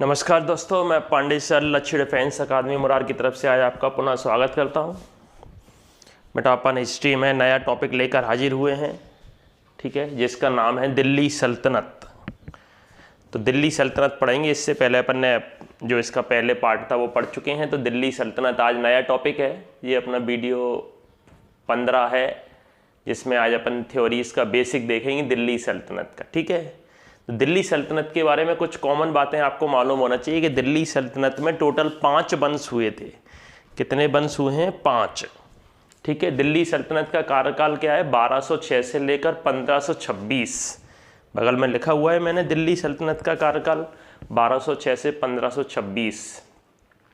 नमस्कार दोस्तों, मैं पांडे सर लक्ष्य डिफेंस अकादमी मुरार की तरफ से आज आपका पुनः स्वागत करता हूं। बेटा अपन हिस्ट्री में नया टॉपिक लेकर हाजिर हुए हैं, ठीक है, जिसका नाम है दिल्ली सल्तनत। तो दिल्ली सल्तनत पढ़ेंगे। इससे पहले अपन ने जो इसका पहले पार्ट था वो पढ़ चुके हैं। तो दिल्ली सल्तनत आज नया टॉपिक है। ये अपना वीडियो 15 है, जिसमें आज अपन थ्योरीज का बेसिक देखेंगे दिल्ली सल्तनत का, ठीक है। तो दिल्ली सल्तनत के बारे में कुछ कॉमन बातें आपको मालूम होना चाहिए कि दिल्ली सल्तनत में टोटल 5 वंश हुए थे। कितने वंश हुए हैं? 5, ठीक है। दिल्ली सल्तनत का कार्यकाल क्या है? 1206 से लेकर 1526। बगल में लिखा हुआ है मैंने, दिल्ली सल्तनत का कार्यकाल 1206 से 1526।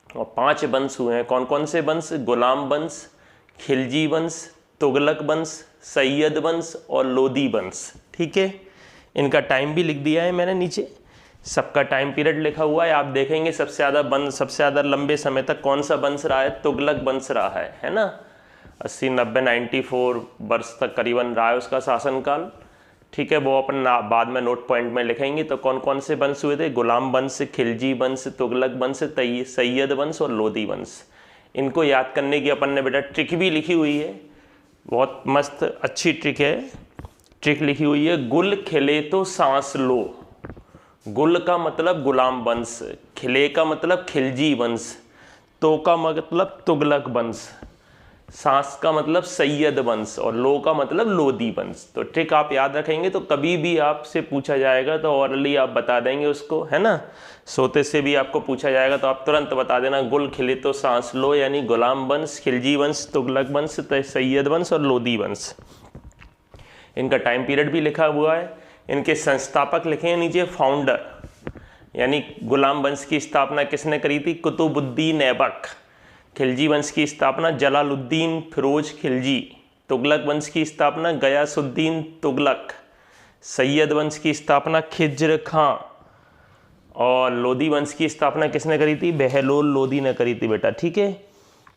और 5 वंश हुए हैं। कौन कौन से वंश? गुलाम वंश, खिलजी वंश, तुगलक वंश, सैयद वंश और लोदी वंश, ठीक है। इनका टाइम भी लिख दिया है मैंने नीचे, सबका टाइम पीरियड लिखा हुआ है। आप देखेंगे सबसे ज़्यादा वंश, सबसे ज़्यादा लंबे समय तक कौन सा वंश रहा है? तुगलक वंश रहा है ना। 80, 90, 94 वर्ष तक करीबन रहा है उसका शासनकाल, ठीक है। वो अपन बाद में नोट पॉइंट में लिखेंगे। तो कौन कौन से वंश हुए थे? गुलाम वंश, खिलजी वंश, तुगलक वंश, सैयद वंश और लोदी वंश। इनको याद करने की अपन ने बेटा ट्रिक भी लिखी हुई है, बहुत मस्त अच्छी ट्रिक है। ट्रिक लिखी हुई है, गुल खिले तो सांस लो। गुल का मतलब गुलाम वंश, खिले का मतलब खिलजी वंश, तो का मतलब तुगलक वंश, सांस का मतलब सैयद वंश और लो का मतलब लोदी वंश। तो ट्रिक आप याद रखेंगे तो कभी भी आपसे पूछा जाएगा तो ऑरली आप बता देंगे उसको, है ना। सोते से भी आपको पूछा जाएगा तो आप तुरंत बता देना, गुल खिले तो सांस लो, यानी गुलाम वंश, खिलजी वंश, तुगलक वंश, सैयद वंश और लोदी वंश। इनका टाइम पीरियड भी लिखा हुआ है। इनके संस्थापक लिखे हैं नीचे, फाउंडर, यानी गुलाम वंश की स्थापना किसने करी थी? कुतुबुद्दीन ऐबक। खिलजी वंश की स्थापना जलालुद्दीन फिरोज खिलजी। तुगलक वंश की स्थापना गयासुद्दीन तुगलक। सैयद वंश की स्थापना खिज्र खां। और लोदी वंश की स्थापना किसने करी थी? बहलोल लोदी ने करी थी बेटा, ठीक है।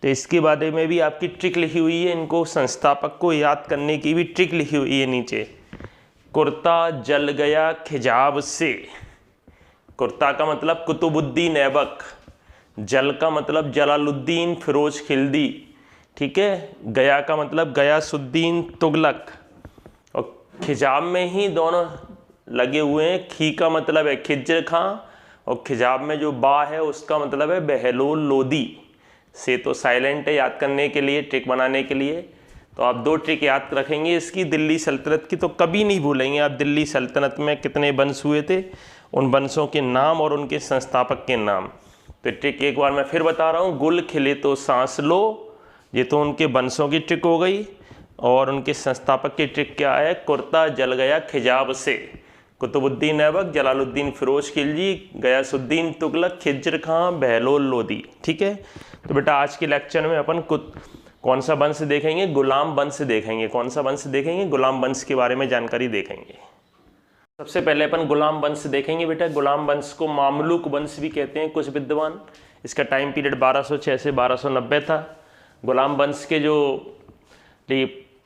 तो इसके बारे में भी आपकी ट्रिक लिखी हुई है। इनको संस्थापक को याद करने की भी ट्रिक लिखी हुई है नीचे। कुर्ता जल गया खिजाब से। कुर्ता का मतलब कुतुबुद्दीन ऐबक, जल का मतलब जलालुद्दीन फिरोज खिलजी, ठीक है। गया का मतलब गयासुद्दीन तुगलक। और खिजाब में ही दोनों लगे हुए हैं। खी का मतलब है खिज्र खां और खिजाब में जो बा है उसका मतलब है बहलोल लोदी। से तो साइलेंट है याद करने के लिए, ट्रिक बनाने के लिए। तो आप 2 ट्रिक याद रखेंगे इसकी दिल्ली सल्तनत की, तो कभी नहीं भूलेंगे आप दिल्ली सल्तनत में कितने वंश हुए थे, उन वंशों के नाम और उनके संस्थापक के नाम। तो ट्रिक एक बार मैं फिर बता रहा हूँ, गुल खिले तो सांस लो, ये तो उनके वंशों की ट्रिक हो गई। और उनके संस्थापक की ट्रिक क्या है? कुर्ता जल गया खिजाब से। कुतुबुद्दीन ऐबक, जलालुद्दीन फिरोज खिलजी, गयासुद्दीन तुगलक, खिज्र खां, बहलोल लोदी, ठीक है। तो बेटा आज के लेक्चर में अपन कौन सा वंश देखेंगे? गुलाम वंश देखेंगे। कौन सा वंश देखेंगे? गुलाम वंश के बारे में जानकारी देखेंगे। सबसे पहले अपन गुलाम वंश देखेंगे बेटा। गुलाम वंश को मामलुक वंश भी कहते हैं कुछ विद्वान। इसका टाइम पीरियड 1206 से 1290 था। गुलाम वंश के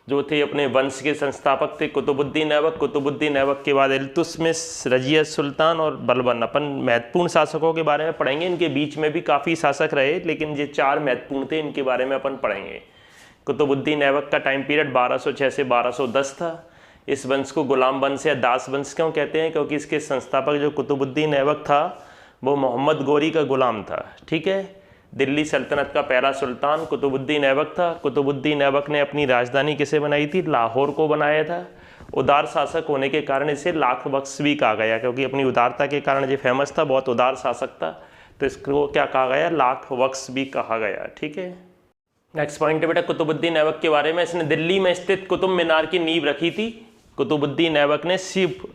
जो थे अपने वंश के संस्थापक थे कुतुबुद्दीन ऐबक। कुतुबुद्दीन ऐबक के बाद इल्तुतमिश, रजिया सुल्तान और बलबन। अपन महत्वपूर्ण शासकों के बारे में पढ़ेंगे। इनके बीच में भी काफ़ी शासक रहे, लेकिन ये 4 महत्वपूर्ण थे, इनके बारे में अपन पढ़ेंगे। कुतुबुद्दीन ऐबक का टाइम पीरियड 1206 से 1210 था। इस वंश को गुलाम वंश या दास वंश क्यों कहते हैं? क्योंकि इसके संस्थापक जो कुतुबुद्दीन ऐबक था वो मोहम्मद गोरी का गुलाम था, ठीक है। दिल्ली सल्तनत का पहला सुल्तान कुतुबुद्दीन ऐबक था। कुतुबुद्दीन ऐबक ने अपनी राजधानी किसे बनाई थी? लाहौर को बनाया था। उदार शासक होने के कारण इसे लाख बख्श भी कहा गया, क्योंकि अपनी उदारता के कारण ये फेमस था, बहुत उदार शासक था। तो इसको क्या कहा गया? लाख बख्श भी कहा गया, ठीक है। नेक्स्ट पॉइंट है बेटा कुतुबुद्दीन ऐबक के बारे में। इसने दिल्ली में स्थित कुतुब मीनार की नींव रखी थी। कुतुबुद्दीन ऐबक ने सिर्फ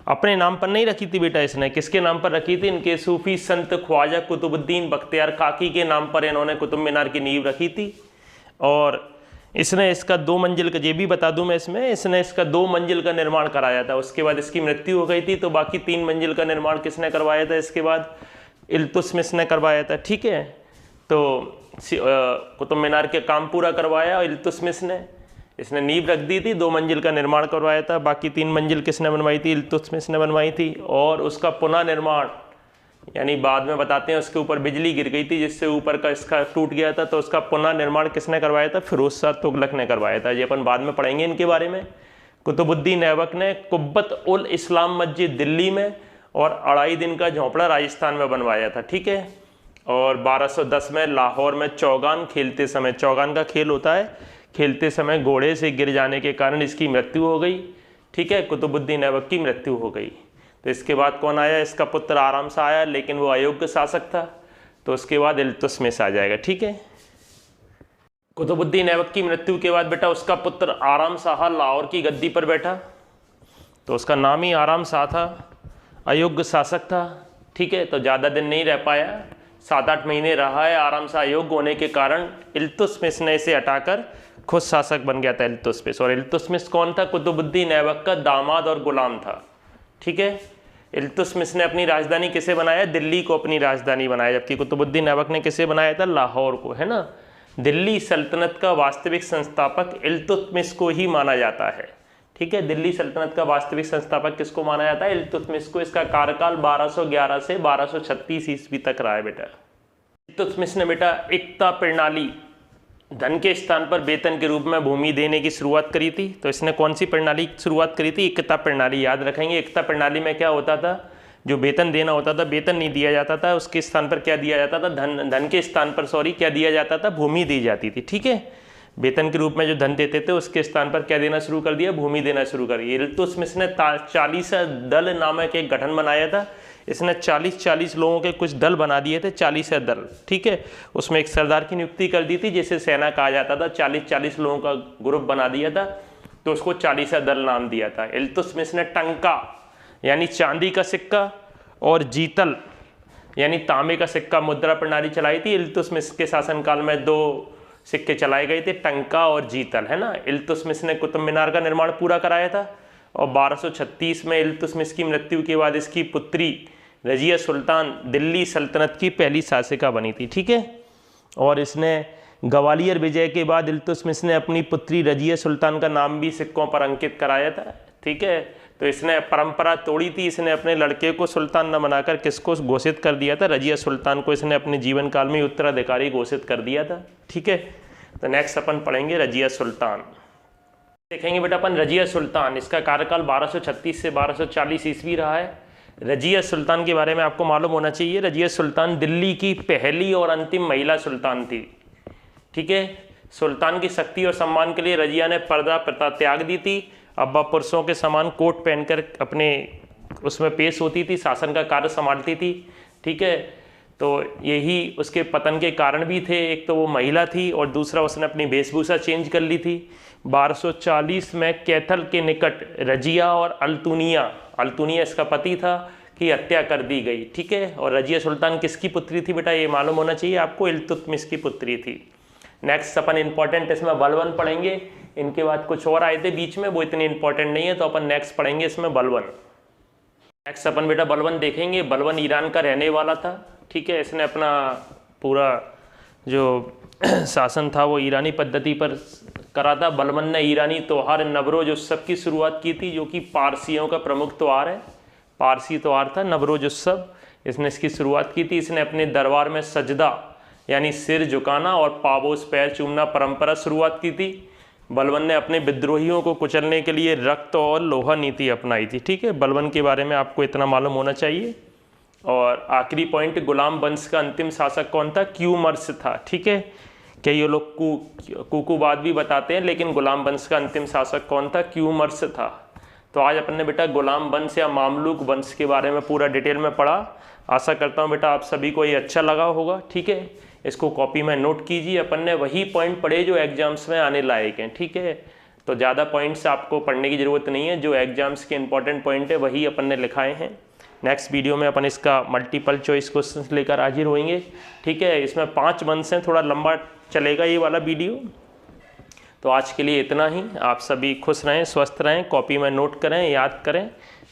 अपने नाम पर नहीं रखी थी बेटा, इसने किसके नाम पर रखी थी? इनके सूफी संत ख्वाजा कुतुबुद्दीन बख्तियार काकी के नाम पर इन्होंने कुतुब मीनार की नींव रखी थी। और इसने इसका 2 मंजिल का, ये भी बता दूं मैं इसमें, इसने इसका 2 मंजिल का निर्माण कराया था। उसके बाद इसकी मृत्यु हो गई थी, तो बाकी 3 मंजिल का निर्माण किसने करवाया था? इसके बाद इल्तुतमिश ने करवाया था, ठीक है। तो कुतुब मीनार के काम पूरा करवाया और इल्तुतमिश ने। इसने नींव रख दी थी, 2 मंजिल का निर्माण करवाया था, बाकी 3 मंजिल किसने बनवाई थी? इल्तुतमिश ने बनवाई थी। और उसका पुनः निर्माण यानी बाद में बताते हैं उसके ऊपर बिजली गिर गई थी जिससे ऊपर का इसका टूट गया था, तो उसका पुनः निर्माण किसने करवाया था? फिरोज शाह तुगलक ने करवाया था। ये अपन बाद में पढ़ेंगे इनके बारे में। कुतुबुद्दीन ऐबक ने कुब्बत उल इस्लाम मस्जिद दिल्ली में और 2.5 दिन का झोंपड़ा राजस्थान में बनवाया था, ठीक है। और 1210 में लाहौर में चौगान खेलते समय, चौगान का खेल होता है, खेलते समय घोड़े से गिर जाने के कारण इसकी मृत्यु हो गई, ठीक है। कुतुबुद्दीन ऐबक की मृत्यु हो गई। तो इसके बाद कौन आया? इसका पुत्र आराम शाह आया, लेकिन वो अयोग्य शासक था, तो उसके बाद इल्तुतमिश आ जाएगा, ठीक है। कुतुबुद्दीन ऐबक की मृत्यु के बाद बेटा उसका पुत्र आराम शाह लाहौर की गद्दी पर बैठा, तो उसका नाम ही आराम शाह था, अयोग्य शासक था, ठीक है। तो ज़्यादा दिन नहीं रह पाया, 7-8 महीने रहा है। आराम शाह अयोग्य होने के कारण इल्तुतमिश ने इसे हटाकर खुद शासक बन गया था इल्तुतमिश। और इल्तुतमिश कौन था? कुतुबुद्दीन ऐबक का दामाद और गुलाम था, ठीक है। इल्तुतमिश ने अपनी राजधानी किसे बनाया? दिल्ली को अपनी राजधानी बनाया, जबकि कुतुबुद्दीन ऐबक ने किसे बनाया था? लाहौर को, है ना। दिल्ली सल्तनत का वास्तविक संस्थापक इल्तुतमिश को ही माना जाता है, ठीक है। दिल्ली सल्तनत का वास्तविक संस्थापक किसको माना जाता है? इल्तुतमिश को। इसका कार्यकाल 1211 से 1236 ईस्वी तक रहा है बेटा। इल्तुतमिश ने बेटा एकता प्रणाली, धन के स्थान पर वेतन के रूप में भूमि देने की शुरुआत करी थी। तो इसने कौन सी प्रणाली की शुरुआत करी थी? एकता प्रणाली। याद रखेंगे, एकता प्रणाली में क्या होता था? जो वेतन देना होता था, वेतन नहीं दिया जाता था, उसके स्थान पर क्या दिया जाता था? धन के स्थान पर क्या दिया जाता था? भूमि दी जाती थी, ठीक है। वेतन के रूप में जो धन देते थे उसके स्थान पर क्या देना शुरू कर दिया? भूमि देना शुरू कर दिया। इल्तुतमिश ने 40 दल नामक एक गठन बनाया था। इसने 40 लोगों के कुछ दल बना दिए थे, 40 दल, ठीक है। उसमें एक सरदार की नियुक्ति कर दी थी, जिसे सेना कहा जाता था। 40 लोगों का ग्रुप बना दिया था, तो उसको 40 दल नाम दिया था। इल्तुतमिश ने टंका यानी चांदी का सिक्का और जीतल यानी तांबे का सिक्का मुद्रा प्रणाली चलाई थी। इल्तुतमिश के शासनकाल में 2 सिक्के चलाए गए थे, टंका और जीतल, है ना। इल्तुतमिश ने कुतुब मीनार का निर्माण पूरा कराया था। और 1236 में इल्तुतमिश की मृत्यु के बाद इसकी पुत्री रजिया सुल्तान दिल्ली सल्तनत की पहली शासिका बनी थी, ठीक है। और इसने ग्वालियर विजय के बाद इल्तुतमिश ने अपनी पुत्री रजिया सुल्तान का नाम भी सिक्कों पर अंकित कराया था, ठीक है। तो इसने परंपरा तोड़ी थी। इसने अपने लड़के को सुल्तान न बनाकर किसको घोषित कर दिया था? रजिया सुल्तान को इसने अपने जीवन काल में उत्तराधिकारी घोषित कर दिया था, ठीक है। तो नेक्स्ट अपन पढ़ेंगे रजिया सुल्तान। देखेंगे बेटा अपन रजिया सुल्तान, इसका कार्यकाल 1236 से 1240 ईस्वी रहा है। रजिया सुल्तान के बारे में आपको मालूम होना चाहिए, रजिया सुल्तान दिल्ली की पहली और अंतिम महिला सुल्तान थी, ठीक है। सुल्तान की शक्ति और सम्मान के लिए रजिया ने पर्दा प्रथा त्याग दी थी। अब वह पुरुषों के समान कोट पहनकर अपने उसमें पेश होती थी, शासन का कार्य संभालती थी, ठीक है। तो यही उसके पतन के कारण भी थे। एक तो वो महिला थी और दूसरा उसने अपनी वेशभूषा चेंज कर ली थी। 1240 में कैथल के निकट रजिया और अल्तुनिया इसका पति था की हत्या कर दी गई, ठीक है। और रजिया सुल्तान किसकी पुत्री थी बेटा? ये मालूम होना चाहिए आपको, इल्तुतमिश की पुत्री थी। नेक्स्ट अपन इंपॉर्टेंट इसमें बलवन पढ़ेंगे। इनके बाद कुछ और आए थे बीच में, वो इतने इंपॉर्टेंट नहीं है, तो अपन नेक्स्ट पढ़ेंगे इसमें बलवन। नेक्स्ट अपन बेटा बलवन देखेंगे। बलवन ईरान का रहने वाला था, ठीक है। इसने अपना पूरा जो शासन था वो ईरानी पद्धति पर करा था। बलवन ने ईरानी त्यौहार नवरोज उत्सव की शुरुआत की थी, जो कि पारसियों का प्रमुख त्यौहार है। पारसी त्यौहार था नवरोज उत्सव, इसने इसकी शुरुआत की थी। इसने अपने दरबार में सजदा यानी सिर झुकाना और पावोस पैर चूमना परंपरा शुरुआत की थी। बलवन ने अपने विद्रोहियों को कुचलने के लिए रक्त और लोहा नीति अपनाई थी, ठीक है। बलवन के बारे में आपको इतना मालूम होना चाहिए। और आखिरी पॉइंट, गुलाम वंश का अंतिम शासक कौन था? क्यूमर्स था, ठीक है। क्या ये लोग कुकुबाद भी बताते हैं, लेकिन गुलाम वंश का अंतिम शासक कौन था? क्यूमर्स था। तो आज अपन ने बेटा गुलाम वंश या मामलुक वंश के बारे में पूरा डिटेल में पढ़ा। आशा करता हूँ बेटा आप सभी को ये अच्छा लगा होगा, ठीक है। इसको कॉपी में नोट कीजिए। अपन ने वही पॉइंट पढ़े जो एग्जाम्स में आने लायक हैं, ठीक है। तो ज़्यादा पॉइंट्स आपको पढ़ने की ज़रूरत नहीं है, जो एग्जाम्स के इंपॉर्टेंट पॉइंट है वही अपन ने लिखाए हैं। नेक्स्ट वीडियो में अपन इसका मल्टीपल चॉइस क्वेश्चंस लेकर हाजिर होंगे, ठीक है। इसमें 5 मंथ्स हैं, थोड़ा लंबा चलेगा ये वाला वीडियो। तो आज के लिए इतना ही। आप सभी खुश रहें, स्वस्थ रहें, कॉपी में नोट करें, याद करें।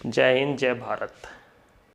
जय हिंद, जय भारत।